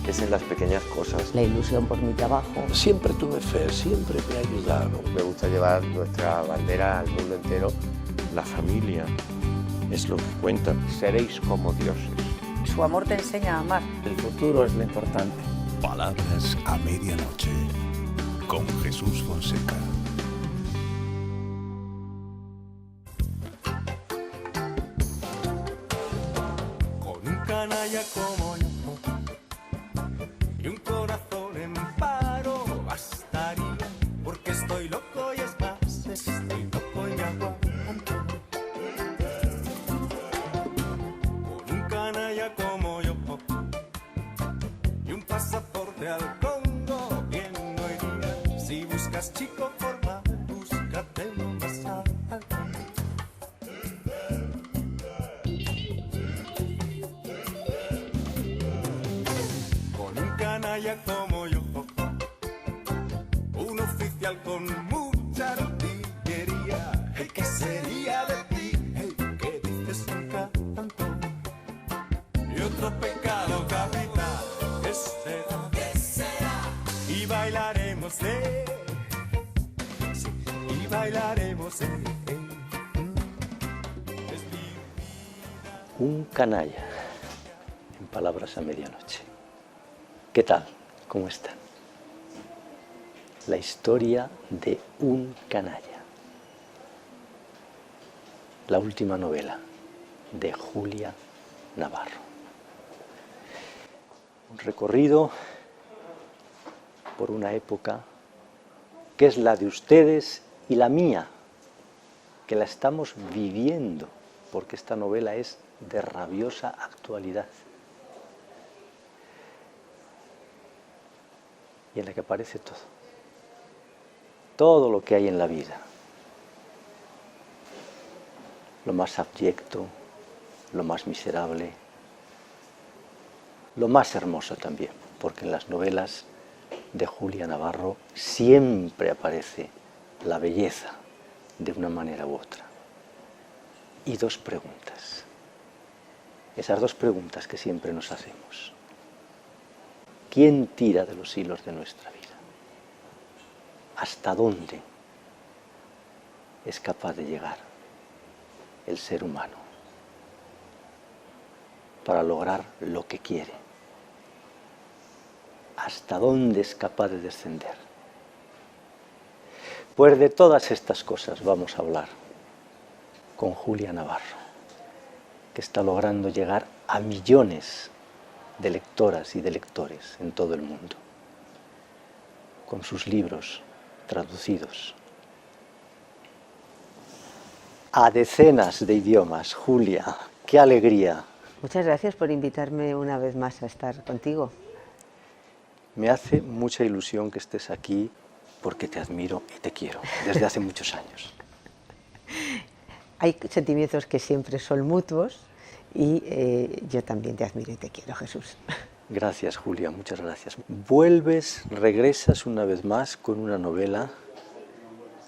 es en las pequeñas cosas. La ilusión por mi trabajo. Siempre tuve fe, siempre me ha ayudado. Me gusta llevar nuestra bandera al mundo entero. La familia es lo que cuenta. Seréis como dioses. Su amor te enseña a amar. El futuro es lo importante. Palabras a medianoche, con Jesús Fonseca. Con un canalla como yo y un corazón en paro bastaría, porque estoy loco y es más, estoy loco y me aguanto. Con un canalla como yo y un pasaporte al Congo, bien no iría. Si buscas chico formal, búscate lo más alto. Con un canalla como yo, un oficial con mucha artillería. Hey, ¿qué sería de ti? Hey, ¿qué dices un canto? Y otro pecado capital, ¿qué será? Y bailaremos, sí, y bailaremos, es mi vida. Un canalla, en Palabras a medianoche. ¿Qué tal? ¿Cómo están? La historia de un canalla. La última novela de Julia Navarro. Un recorrido por una época que es la de ustedes y la mía, que la estamos viviendo, porque esta novela es de rabiosa actualidad. Y en la que aparece todo lo que hay en la vida, lo más abyecto, lo más miserable, lo más hermoso también, porque en las novelas de Julia Navarro siempre aparece la belleza de una manera u otra. Y dos preguntas, esas dos preguntas que siempre nos hacemos. ¿Quién tira de los hilos de nuestra vida? ¿Hasta dónde es capaz de llegar el ser humano para lograr lo que quiere? ¿Hasta dónde es capaz de descender? Pues de todas estas cosas vamos a hablar con Julia Navarro, que está logrando llegar a millones de lectoras y de lectores en todo el mundo, con sus libros traducidos a decenas de idiomas. Julia, qué alegría. Muchas gracias por invitarme una vez más a estar contigo. Me hace mucha ilusión que estés aquí porque te admiro y te quiero desde hace muchos años. Hay sentimientos que siempre son mutuos y yo también te admiro y te quiero, Jesús. Gracias, Julia, muchas gracias. Vuelves, regresas una vez más con una novela,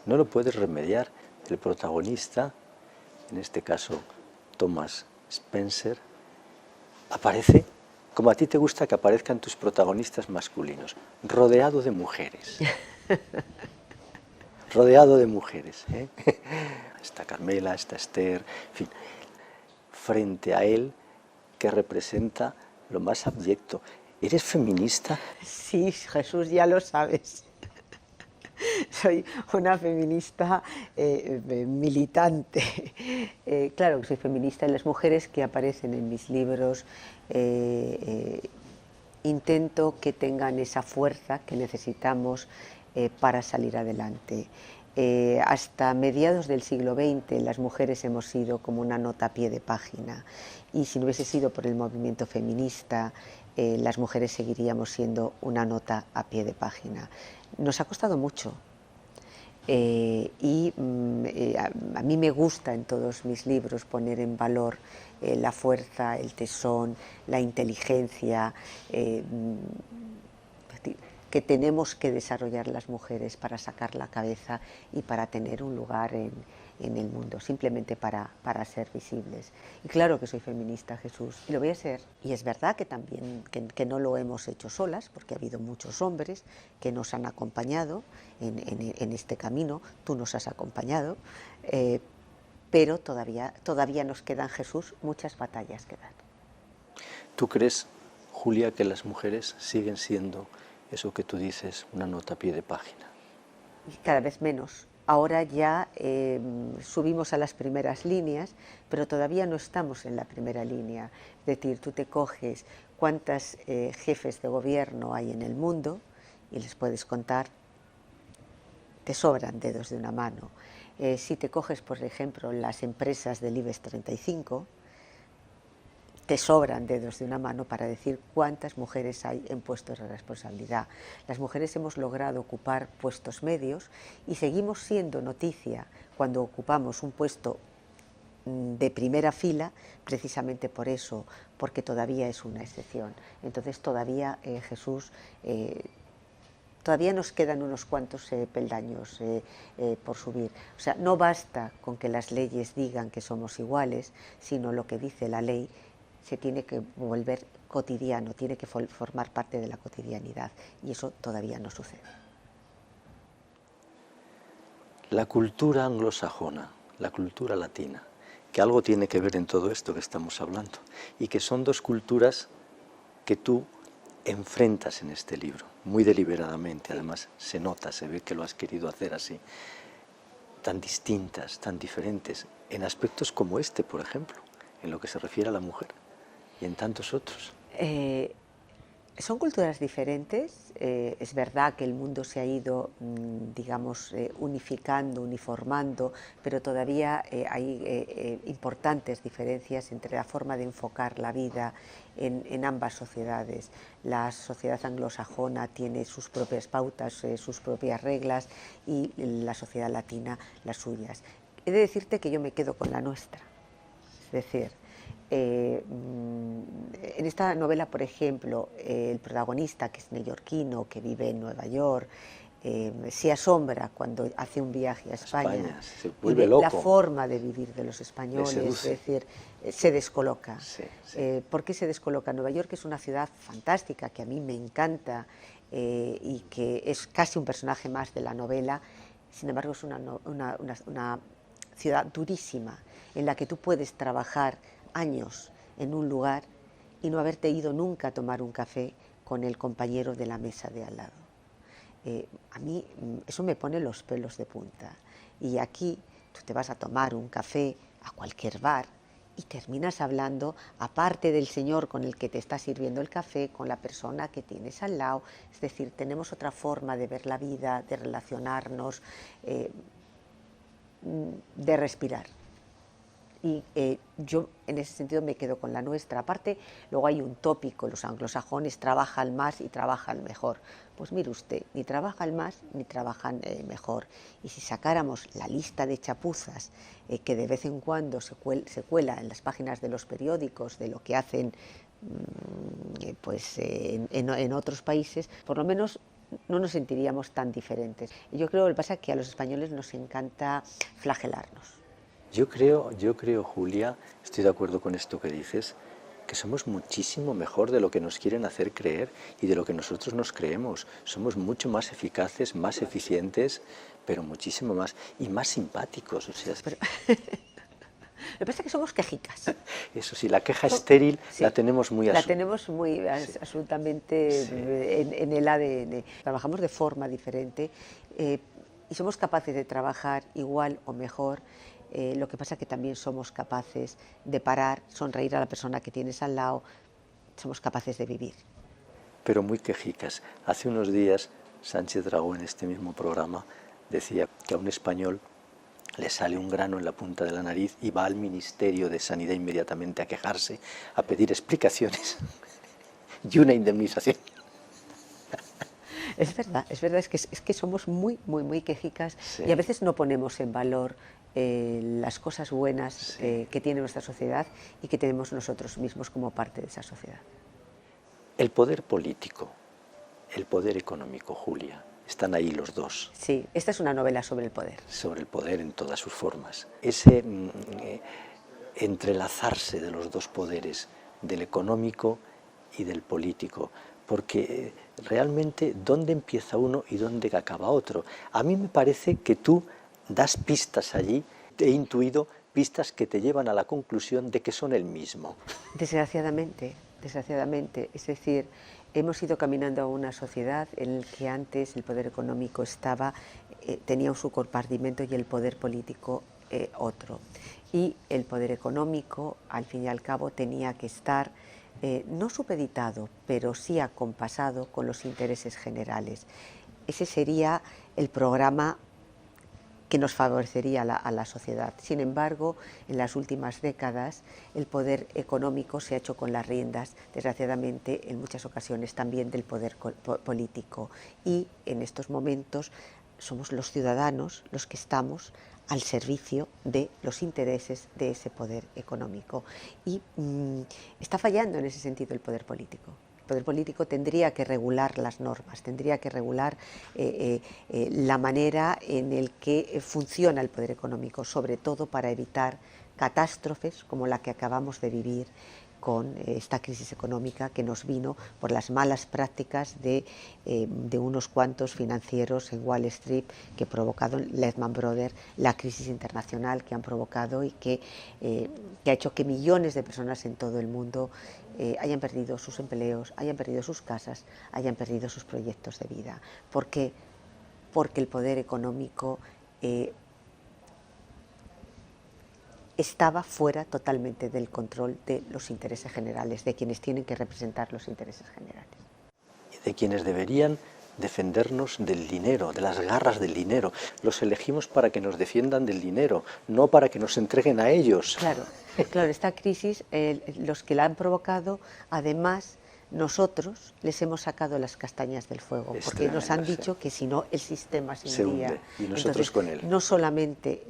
no lo puedes remediar. El protagonista, en este caso Thomas Spencer, aparece como a ti te gusta que aparezcan tus protagonistas masculinos, rodeado de mujeres. Rodeado de mujeres, ¿eh? Está Carmela, está Esther, en fin, frente a él que representa lo más abyecto. ¿Eres feminista? Sí, Jesús, ya lo sabes. Soy una feminista militante. Claro que soy feminista en las mujeres que aparecen en mis libros. Intento que tengan esa fuerza que necesitamos para salir adelante. Hasta mediados del siglo XX las mujeres hemos sido como una nota a pie de página, y si no hubiese sido por el movimiento feminista, las mujeres seguiríamos siendo una nota a pie de página. Nos ha costado mucho y a mí me gusta en todos mis libros poner en valor la fuerza, el tesón, la inteligencia que tenemos que desarrollar las mujeres para sacar la cabeza y para tener un lugar en el mundo, simplemente para ser visibles. Y claro que soy feminista, Jesús, y lo voy a ser. Y es verdad que también que no lo hemos hecho solas, porque ha habido muchos hombres que nos han acompañado en este camino, tú nos has acompañado, pero todavía nos quedan, Jesús, muchas batallas que dar. ¿Tú crees, Julia, que las mujeres siguen siendo eso que tú dices, una nota a pie de página? Cada vez menos. Ahora ya subimos a las primeras líneas, pero todavía no estamos en la primera línea. Es decir, tú te coges cuántos jefes de gobierno hay en el mundo y les puedes contar, te sobran dedos de una mano. Si te coges, por ejemplo, las empresas del IBEX 35, te sobran dedos de una mano para decir cuántas mujeres hay en puestos de responsabilidad. Las mujeres hemos logrado ocupar puestos medios y seguimos siendo noticia cuando ocupamos un puesto de primera fila, precisamente por eso, porque todavía es una excepción. Entonces todavía, Jesús, todavía nos quedan unos cuantos peldaños por subir. O sea, no basta con que las leyes digan que somos iguales, sino lo que dice la ley se tiene que volver cotidiano, tiene que formar parte de la cotidianidad, y eso todavía no sucede. La cultura anglosajona, la cultura latina, que algo tiene que ver en todo esto que estamos hablando, y que son dos culturas que tú enfrentas en este libro, muy deliberadamente, además se nota, se ve que lo has querido hacer así, tan distintas, tan diferentes, en aspectos como este, por ejemplo, en lo que se refiere a la mujer, y en tantos otros. Son culturas diferentes. Es verdad que el mundo se ha ido, digamos, unificando, uniformando, pero todavía hay importantes diferencias entre la forma de enfocar la vida en ambas sociedades. La sociedad anglosajona tiene sus propias pautas, sus propias reglas, y la sociedad latina las suyas. He de decirte que yo me quedo con la nuestra. Es decir, en esta novela, por ejemplo, el protagonista, que es neoyorquino, que vive en Nueva York, se asombra cuando hace un viaje a España, se vuelve loco. La forma de vivir de los españoles, es decir, se descoloca. Sí, sí. ¿Por qué se descoloca? Nueva York es una ciudad fantástica, que a mí me encanta, y que es casi un personaje más de la novela. Sin embargo, es una ciudad durísima, en la que tú puedes trabajar años en un lugar y no haberte ido nunca a tomar un café con el compañero de la mesa de al lado. A mí eso me pone los pelos de punta. Y aquí tú te vas a tomar un café a cualquier bar y terminas hablando, aparte del señor con el que te está sirviendo el café, con la persona que tienes al lado. Es decir, tenemos otra forma de ver la vida, de relacionarnos, de respirar. Y yo en ese sentido me quedo con la nuestra. Aparte, luego hay un tópico: los anglosajones trabajan más y trabajan mejor. Pues mire usted, ni trabajan más ni trabajan mejor. Y si sacáramos la lista de chapuzas que de vez en cuando se cuela en las páginas de los periódicos de lo que hacen en otros países, por lo menos no nos sentiríamos tan diferentes. Y yo creo que lo que pasa es que a los españoles nos encanta flagelarnos. Yo creo, Julia, estoy de acuerdo con esto que dices, que somos muchísimo mejor de lo que nos quieren hacer creer y de lo que nosotros nos creemos. Somos mucho más eficaces, más eficientes, pero muchísimo más, y más simpáticos. O sea, Pero, lo que pasa es que somos quejicas. eso sí, la queja estéril sí, la tenemos muy La tenemos muy sí. absolutamente Sí. en el ADN. Trabajamos de forma diferente y somos capaces de trabajar igual o mejor. Lo que pasa es que también somos capaces de parar, sonreír a la persona que tienes al lado, somos capaces de vivir. Pero muy quejicas. Hace unos días Sánchez Dragó, en este mismo programa, decía que a un español le sale un grano en la punta de la nariz y va al Ministerio de Sanidad inmediatamente a quejarse, a pedir explicaciones y una indemnización. Es verdad, es que somos muy quejicas, Sí. y a veces no ponemos en valor las cosas buenas Sí. que tiene nuestra sociedad y que tenemos nosotros mismos como parte de esa sociedad. El poder político, el poder económico, Julia, están ahí los dos. Sí, esta es una novela sobre el poder. Sobre el poder en todas sus formas. Ese entrelazarse de los dos poderes, del económico y del político, porque realmente dónde empieza uno y dónde acaba otro. A mí me parece que tú das pistas allí, he intuido pistas que te llevan a la conclusión de que son el mismo. Desgraciadamente, es decir, hemos ido caminando a una sociedad en la que antes el poder económico tenía su compartimento y el poder político otro. Y el poder económico, al fin y al cabo, tenía que estar no supeditado, pero sí acompasado con los intereses generales. Ese sería el programa que nos favorecería a la sociedad. Sin embargo, en las últimas décadas el poder económico se ha hecho con las riendas, desgraciadamente en muchas ocasiones también del poder político, y en estos momentos somos los ciudadanos los que estamos al servicio de los intereses de ese poder económico, y está fallando en ese sentido el poder político. El poder político tendría que regular las normas, tendría que regular la manera en la que funciona el poder económico, sobre todo para evitar catástrofes como la que acabamos de vivir con esta crisis económica que nos vino por las malas prácticas de unos cuantos financieros en Wall Street, que ha provocado Lehman Brothers, la crisis internacional que han provocado y que ha hecho que millones de personas en todo el mundo hayan perdido sus empleos, hayan perdido sus casas, hayan perdido sus proyectos de vida. ¿Por qué? Porque el poder económico estaba fuera totalmente del control de los intereses generales, de quienes tienen que representar los intereses generales. Y de quienes deberían defendernos del dinero, de las garras del dinero. Los elegimos para que nos defiendan del dinero, no para que nos entreguen a ellos. Claro, esta crisis, los que la han provocado, además, nosotros les hemos sacado las castañas del fuego, porque nos han dicho que si no el sistema se hundía. Y nosotros entonces, con él. No solamente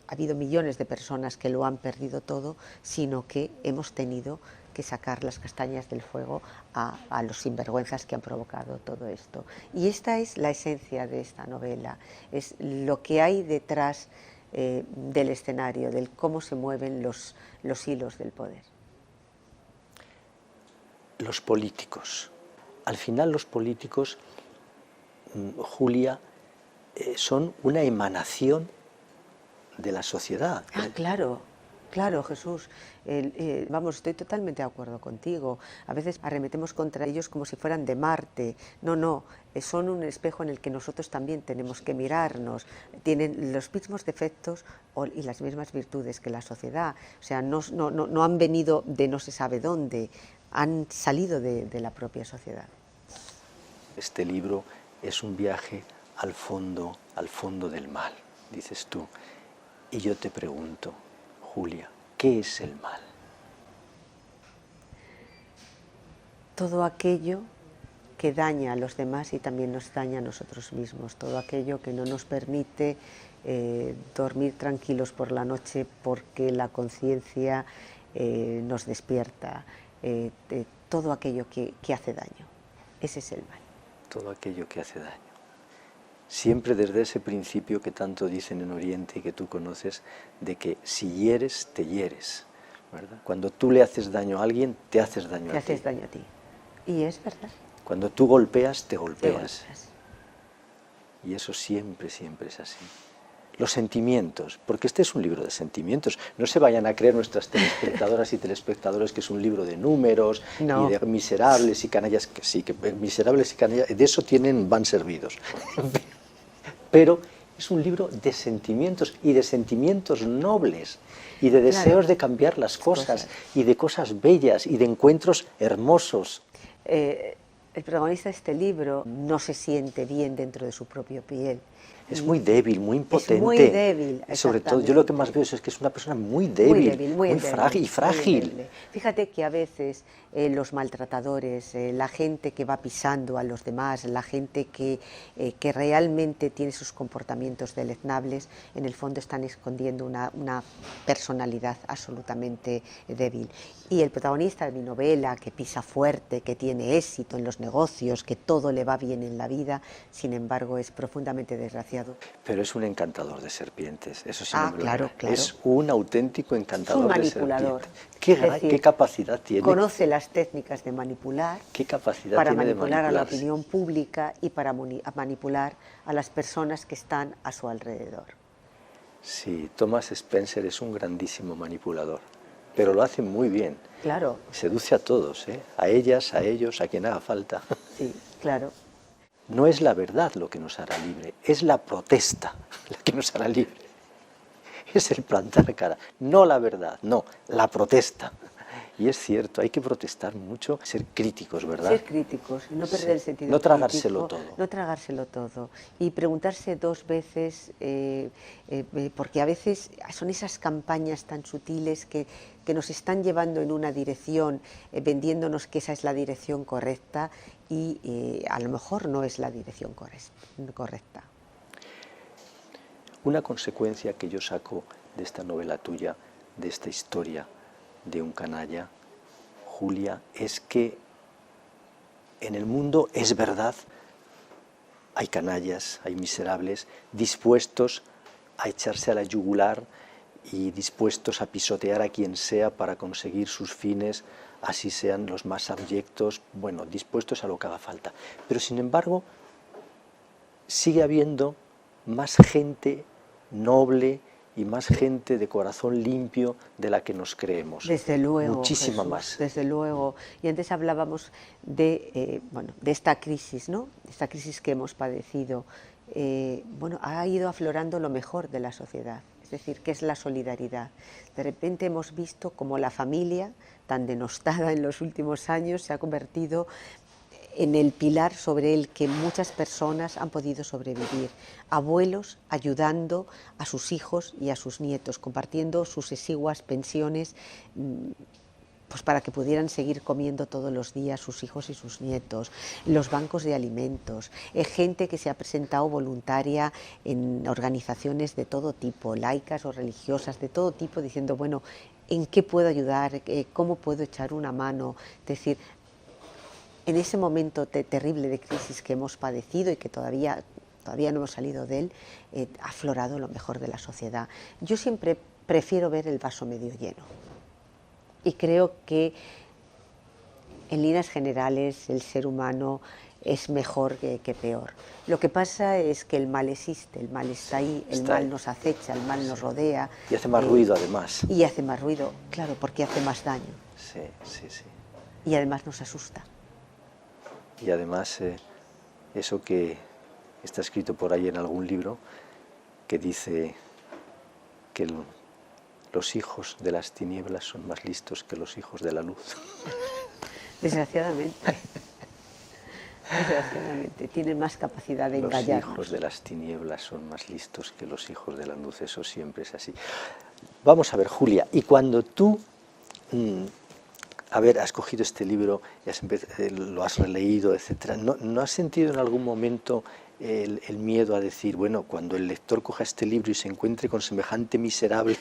ha habido millones de personas que lo han perdido todo, sino que hemos tenido que sacar las castañas del fuego a los sinvergüenzas que han provocado todo esto. Y esta es la esencia de esta novela, es lo que hay detrás del escenario, del cómo se mueven los hilos del poder. Los políticos. Al final los políticos, Julia, son una emanación de la sociedad. Ah, claro, claro, Jesús. Vamos, estoy totalmente de acuerdo contigo. A veces arremetemos contra ellos como si fueran de Marte. No, son un espejo en el que nosotros también tenemos que mirarnos. Tienen los mismos defectos y las mismas virtudes que la sociedad. O sea, no han venido de no se sabe dónde, han salido de la propia sociedad. Este libro es un viaje al fondo del mal, dices tú. Y yo te pregunto, Julia, ¿qué es el mal? Todo aquello que daña a los demás y también nos daña a nosotros mismos, todo aquello que no nos permite dormir tranquilos por la noche porque la conciencia nos despierta, todo aquello que hace daño. Ese es el mal. Todo aquello que hace daño. Siempre desde ese principio que tanto dicen en Oriente y que tú conoces, de que si hieres, te hieres, ¿verdad? Cuando tú le haces daño a alguien, te haces daño a ti. Te haces daño a ti. Y es verdad. Cuando tú golpeas, te golpeas. Y eso siempre, siempre es así. Los sentimientos, porque este es un libro de sentimientos. No se vayan a creer nuestras telespectadoras y telespectadores que es un libro de números, no, y de miserables y canallas, que sí, que miserables y canallas, de eso van servidos. Pero es un libro de sentimientos y de sentimientos nobles y de deseos, claro, de cambiar las cosas y de cosas bellas y de encuentros hermosos. El protagonista de este libro no se siente bien dentro de su propia piel. Es muy débil, muy impotente. Es muy débil. Y sobre todo, yo lo que más veo es que es una persona muy débil, muy frágil. Muy fíjate que a veces los maltratadores, la gente que va pisando a los demás, la gente que realmente tiene sus comportamientos deleznables, en el fondo están escondiendo una personalidad absolutamente débil. Y el protagonista de mi novela, que pisa fuerte, que tiene éxito en los negocios, que todo le va bien en la vida, sin embargo es profundamente desgraciado. Pero es un encantador de serpientes, eso sí me lo claro. Es un auténtico encantador de serpientes. ¿Qué capacidad tiene? Conoce las técnicas de manipular. ¿Qué capacidad para tiene manipular de a la opinión pública y para manipular a las personas que están a su alrededor. Sí, Thomas Spencer es un grandísimo manipulador, pero lo hace muy bien. Claro. Seduce a todos, a ellas, a ellos, a quien haga falta. Sí, claro. No es la verdad lo que nos hará libre, es la protesta la que nos hará libre. Es el plantar cara, no la verdad, no, la protesta. Y es cierto, hay que protestar mucho, ser críticos, ¿verdad? Ser críticos, no perder el sentido no tragárselo crítico, todo. No tragárselo todo. Y preguntarse 2 veces, porque a veces son esas campañas tan sutiles que nos están llevando en una dirección, vendiéndonos que esa es la dirección correcta y a lo mejor no es la dirección correcta. Una consecuencia que yo saco de esta novela tuya, de esta historia de un canalla, Julia, es que en el mundo es verdad, hay canallas, hay miserables, dispuestos a echarse a la yugular y dispuestos a pisotear a quien sea para conseguir sus fines, así sean los más abyectos, bueno, dispuestos a lo que haga falta. Pero sin embargo, sigue habiendo más gente noble y más gente de corazón limpio de la que nos creemos. Desde luego, muchísima Jesús, más. Desde luego. Y antes hablábamos de esta crisis, ¿no? Esta crisis que hemos padecido. Ha ido aflorando lo mejor de la sociedad, es decir, que es la solidaridad. De repente hemos visto como la familia, tan denostada en los últimos años, se ha convertido en el pilar sobre el que muchas personas han podido sobrevivir. Abuelos ayudando a sus hijos y a sus nietos, compartiendo sus exiguas pensiones pues para que pudieran seguir comiendo todos los días sus hijos y sus nietos, los bancos de alimentos, gente que se ha presentado voluntaria en organizaciones de todo tipo, laicas o religiosas, de todo tipo, diciendo, bueno, ¿en qué puedo ayudar? ¿Cómo puedo echar una mano? Es decir, en ese momento terrible de crisis que hemos padecido y que todavía no hemos salido de él, ha aflorado lo mejor de la sociedad. Yo siempre prefiero ver el vaso medio lleno. Y creo que en líneas generales el ser humano es mejor que peor. Lo que pasa es que el mal existe, el mal está ahí, el mal nos acecha, el mal nos rodea. Y hace más ruido además. Y hace más ruido, claro, porque hace más daño. Sí. Y además nos asusta. Y además eso que está escrito por ahí en algún libro, que dice que los hijos de las tinieblas son más listos que los hijos de la luz. Desgraciadamente. Desgraciadamente, tienen más capacidad de engañarnos. Los hijos de las tinieblas son más listos que los hijos de la luz, eso siempre es así. Vamos a ver, Julia, y cuando tú has cogido este libro, lo has releído, etc., ¿no has sentido en algún momento el miedo a decir, bueno, cuando el lector coja este libro y se encuentre con semejante miserable,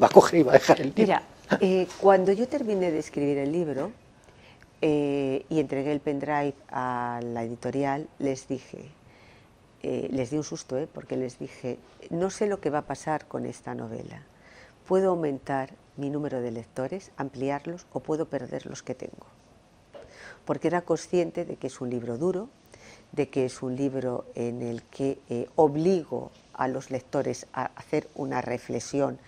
va a coger y va a dejar el libro? Mira, cuando yo terminé de escribir el libro y entregué el pendrive a la editorial, les dije, les di un susto, porque les dije, no sé lo que va a pasar con esta novela. Puedo aumentar mi número de lectores, ampliarlos, o puedo perder los que tengo. Porque era consciente de que es un libro duro, de que es un libro en el que obligo a los lectores a hacer una reflexión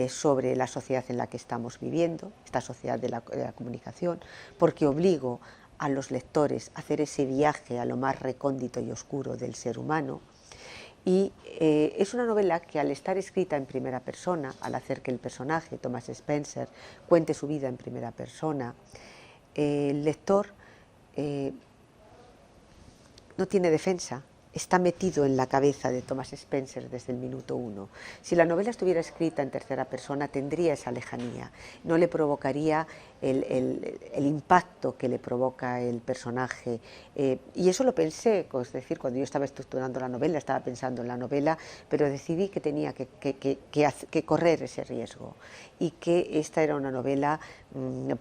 sobre la sociedad en la que estamos viviendo, esta sociedad de la comunicación, porque obligo a los lectores a hacer ese viaje a lo más recóndito y oscuro del ser humano. Y es una novela que, al estar escrita en primera persona, al hacer que el personaje, Thomas Spencer, cuente su vida en primera persona, el lector no tiene defensa, está metido en la cabeza de Thomas Spencer desde el minuto uno. Si la novela estuviera escrita en tercera persona, tendría esa lejanía, no le provocaría el impacto que le provoca el personaje. Y eso lo pensé, es decir, cuando yo estaba estructurando la novela, estaba pensando en la novela, pero decidí que tenía que correr ese riesgo y que esta era una novela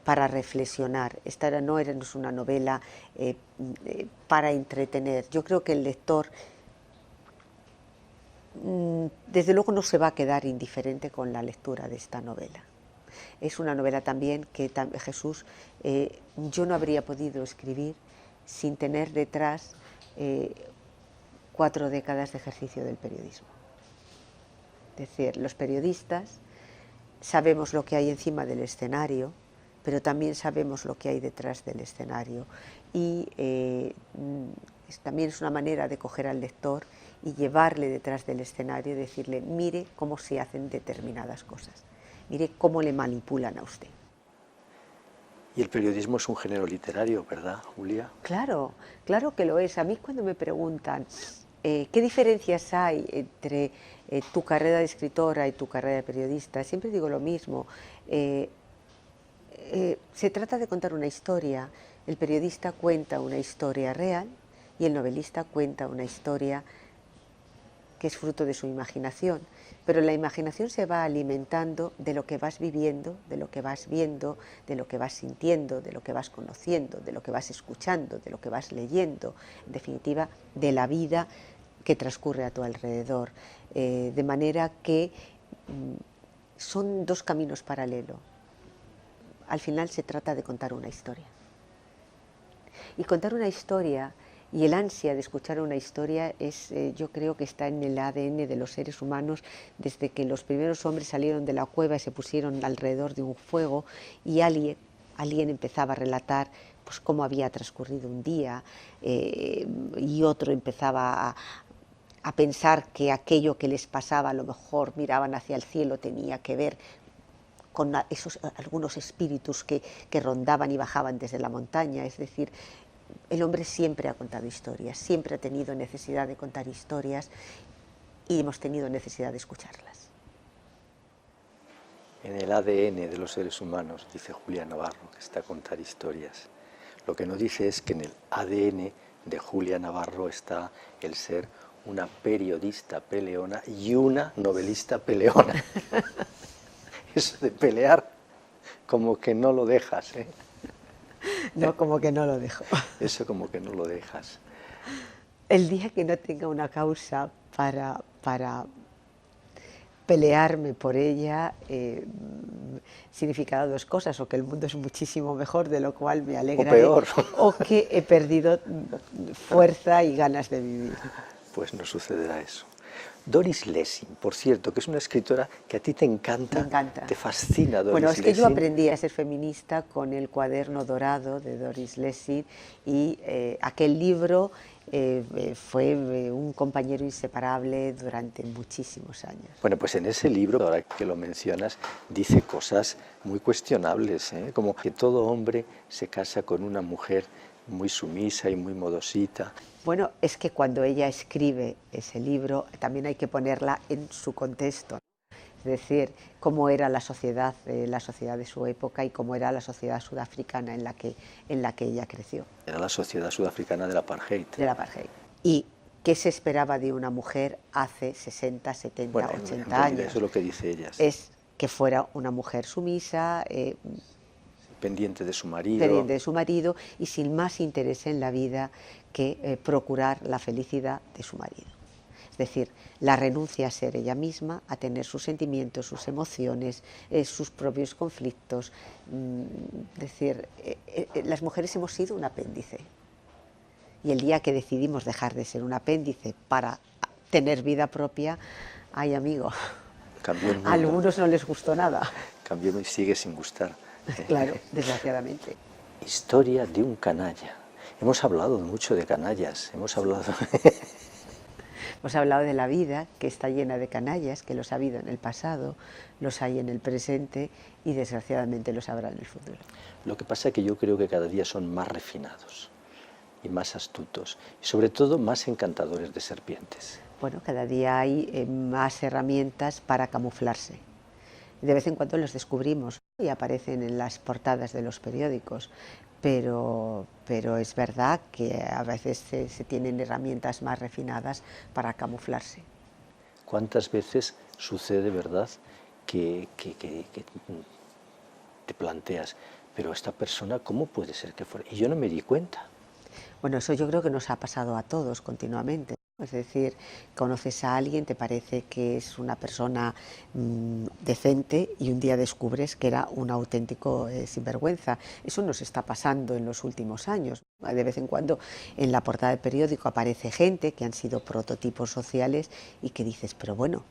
para reflexionar, no era una novela para entretener. Yo creo que el lector desde luego no se va a quedar indiferente con la lectura de esta novela. Es una novela también que Jesús, yo no habría podido escribir sin tener detrás 4 décadas de ejercicio del periodismo. Es decir, los periodistas sabemos lo que hay encima del escenario, pero también sabemos lo que hay detrás del escenario. Y también es una manera de coger al lector y llevarle detrás del escenario y decirle, mire cómo se hacen determinadas cosas, mire cómo le manipulan a usted. Y el periodismo es un género literario, ¿verdad, Julia? Claro, claro que lo es. A mí cuando me preguntan qué diferencias hay entre tu carrera de escritora y tu carrera de periodista, siempre digo lo mismo. Se trata de contar una historia. El periodista cuenta una historia real y el novelista cuenta una historia que es fruto de su imaginación, pero la imaginación se va alimentando de lo que vas viviendo, de lo que vas viendo, de lo que vas sintiendo, de lo que vas conociendo, de lo que vas escuchando, de lo que vas leyendo, en definitiva, de la vida que transcurre a tu alrededor. De manera que son 2 caminos paralelos. Al final se trata de contar una historia. Y contar una historia y el ansia de escuchar una historia yo creo que está en el ADN de los seres humanos desde que los primeros hombres salieron de la cueva y se pusieron alrededor de un fuego y alguien empezaba a relatar pues, cómo había transcurrido un día y otro empezaba a pensar que aquello que les pasaba, a lo mejor miraban hacia el cielo, tenía que ver con algunos espíritus que rondaban y bajaban desde la montaña. Es decir, el hombre siempre ha contado historias, siempre ha tenido necesidad de contar historias y hemos tenido necesidad de escucharlas. En el ADN de los seres humanos, dice Julia Navarro, que está a contar historias. Lo que no dice es que en el ADN de Julia Navarro está el ser una periodista peleona y una novelista peleona. Eso de pelear, como que no lo dejas, ¿eh? No, como que no lo dejo. Eso como que no lo dejas. El día que no tenga una causa para pelearme por ella, significará 2 cosas, o que el mundo es muchísimo mejor, de lo cual me alegra, o peor, o que he perdido fuerza y ganas de vivir. Pues no sucederá eso. Doris Lessing, por cierto, que es una escritora que a ti te encanta, me encanta. Te fascina Doris Lessing. Bueno, es que yo aprendí a ser feminista con El cuaderno dorado de Doris Lessing y aquel libro fue un compañero inseparable durante muchísimos años. Bueno, pues en ese libro, ahora que lo mencionas, dice cosas muy cuestionables, ¿eh? Como que todo hombre se casa con una mujer muy sumisa y muy modosita. Bueno, es que cuando ella escribe ese libro también hay que ponerla en su contexto. Es decir, cómo era la sociedad de su época y cómo era la sociedad sudafricana en la que ella creció. Era la sociedad sudafricana del apartheid. Del apartheid. Y qué se esperaba de una mujer hace 60, 70, bueno, 80 años. Eso es lo que dice ella. Sí. Es que fuera una mujer sumisa, pendiente de su marido. Pendiente de su marido y sin más interés en la vida que procurar la felicidad de su marido. Es decir, la renuncia a ser ella misma, a tener sus sentimientos, sus emociones, sus propios conflictos. Es decir, las mujeres hemos sido un apéndice. Y el día que decidimos dejar de ser un apéndice para tener vida propia, ay amigo, a algunos no les gustó nada. Cambió y sigue sin gustar. Claro, desgraciadamente. Historia de un canalla. Hemos hablado mucho de canallas, hemos hablado de la vida, que está llena de canallas, que los ha habido en el pasado, los hay en el presente y desgraciadamente los habrá en el futuro. Lo que pasa es que yo creo que cada día son más refinados. y más astutos y sobre todo más encantadores de serpientes. Bueno, cada día hay más herramientas para camuflarse. De vez en cuando los descubrimos y aparecen en las portadas de los periódicos, pero es verdad que a veces se tienen herramientas más refinadas para camuflarse. ¿Cuántas veces sucede, verdad, que te planteas, pero esta persona, ¿cómo puede ser que fuera? Y yo no me di cuenta. Bueno, eso yo creo que nos ha pasado a todos continuamente. Es decir, conoces a alguien, te parece que es una persona decente y un día descubres que era un auténtico sinvergüenza. Eso nos está pasando en los últimos años. De vez en cuando en la portada del periódico aparece gente que han sido prototipos sociales y que dices, pero bueno,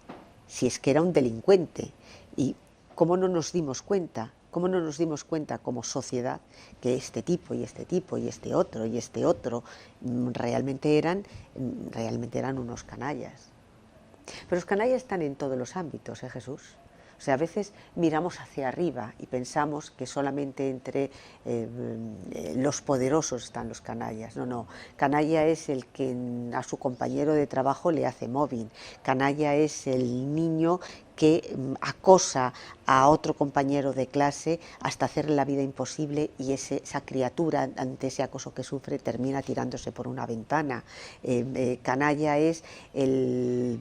si es que era un delincuente. ¿Y cómo no nos dimos cuenta? ¿Cómo no nos dimos cuenta como sociedad que este tipo y este tipo y este otro realmente eran unos canallas? Pero los canallas están en todos los ámbitos, ¿eh, Jesús? O sea, a veces miramos hacia arriba y pensamos que solamente entre los poderosos están los canallas. No, no. Canalla es el que a su compañero de trabajo le hace mobbing. Canalla es el niño que acosa a otro compañero de clase hasta hacerle la vida imposible y esa criatura, ante ese acoso que sufre, termina tirándose por una ventana. Canalla es el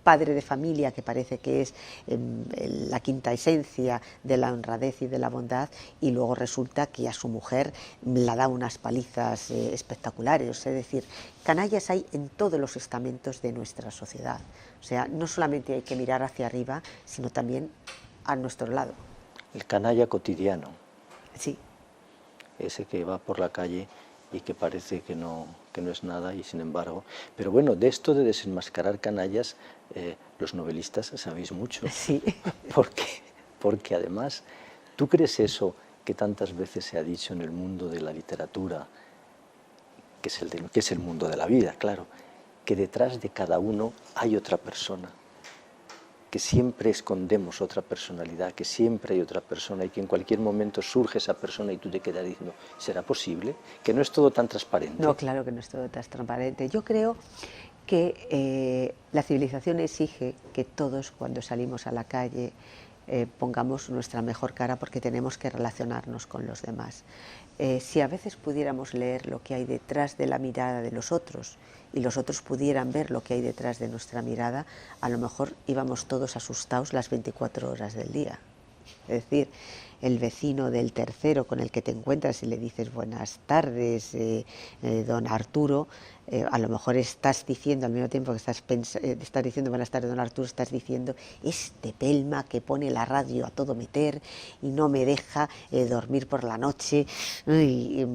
padre de familia que parece que es la quinta esencia de la honradez y de la bondad y luego resulta que a su mujer la da unas palizas espectaculares. Es decir, canallas hay en todos los estamentos de nuestra sociedad. O sea, no solamente hay que mirar hacia arriba, sino también a nuestro lado. El canalla cotidiano. Sí. Ese que va por la calle y que parece que no es nada y sin embargo... Pero bueno, de esto de desenmascarar canallas, los novelistas sabéis mucho. Sí. ¿Por qué? Porque además, ¿tú crees eso que tantas veces se ha dicho en el mundo de la literatura, que es el mundo de la vida, claro, que detrás de cada uno hay otra persona, que siempre escondemos otra personalidad, que siempre hay otra persona y que en cualquier momento surge esa persona y tú te quedas diciendo, ¿será posible? Que no es todo tan transparente. No, claro que no es todo tan transparente. Yo creo que la civilización exige que todos cuando salimos a la calle pongamos nuestra mejor cara porque tenemos que relacionarnos con los demás. Si a veces pudiéramos leer lo que hay detrás de la mirada de los otros y los otros pudieran ver lo que hay detrás de nuestra mirada, a lo mejor íbamos todos asustados las 24 horas del día. Es decir, el vecino del tercero con el que te encuentras y le dices buenas tardes, don Arturo, a lo mejor estás diciendo al mismo tiempo que estás diciendo buenas tardes, don Arturo, estás diciendo este pelma que pone la radio a todo meter y no me deja dormir por la noche, y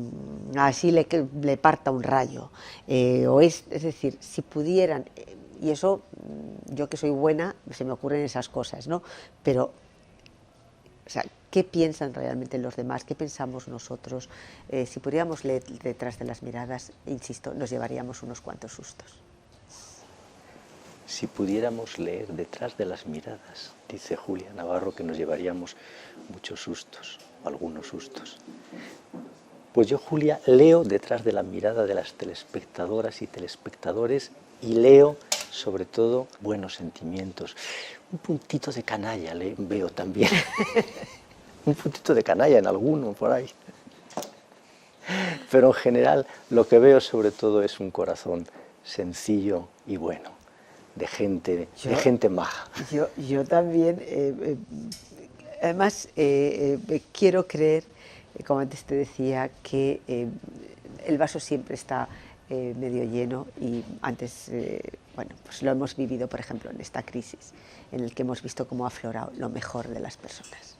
así le parta un rayo. Es decir, si pudieran, y eso, yo que soy buena, se me ocurren esas cosas, ¿no? Pero, o sea, ¿qué piensan realmente los demás? ¿Qué pensamos nosotros? Si pudiéramos leer detrás de las miradas, insisto, nos llevaríamos unos cuantos sustos. Si pudiéramos leer detrás de las miradas, dice Julia Navarro, que nos llevaríamos muchos sustos, algunos sustos. Pues yo, Julia, leo detrás de la mirada de las telespectadoras y telespectadores y leo, sobre todo, buenos sentimientos. Un puntito de canalla veo también. Un puntito de canalla en alguno por ahí. Pero en general lo que veo sobre todo es un corazón sencillo y bueno, de gente maja. Yo también, además, quiero creer, como antes te decía, que el vaso siempre está medio lleno y antes, bueno, pues lo hemos vivido, por ejemplo, en esta crisis, en el que hemos visto cómo ha aflorado lo mejor de las personas.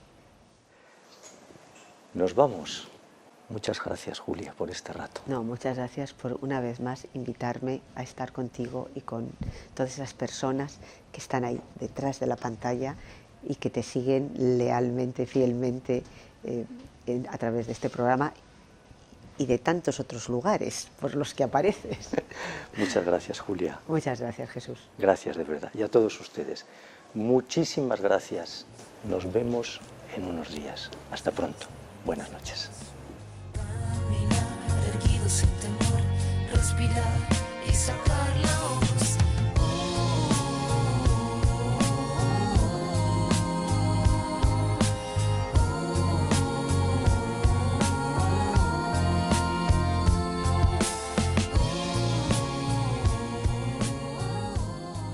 Nos vamos. Muchas gracias, Julia, por este rato. No, muchas gracias por una vez más invitarme a estar contigo y con todas esas personas que están ahí detrás de la pantalla y que te siguen lealmente, fielmente a través de este programa y de tantos otros lugares por los que apareces. Muchas gracias, Julia. Muchas gracias, Jesús. Gracias, de verdad. Y a todos ustedes, muchísimas gracias. Nos vemos en unos días. Hasta pronto. Buenas noches. Erguidos respirar y sacar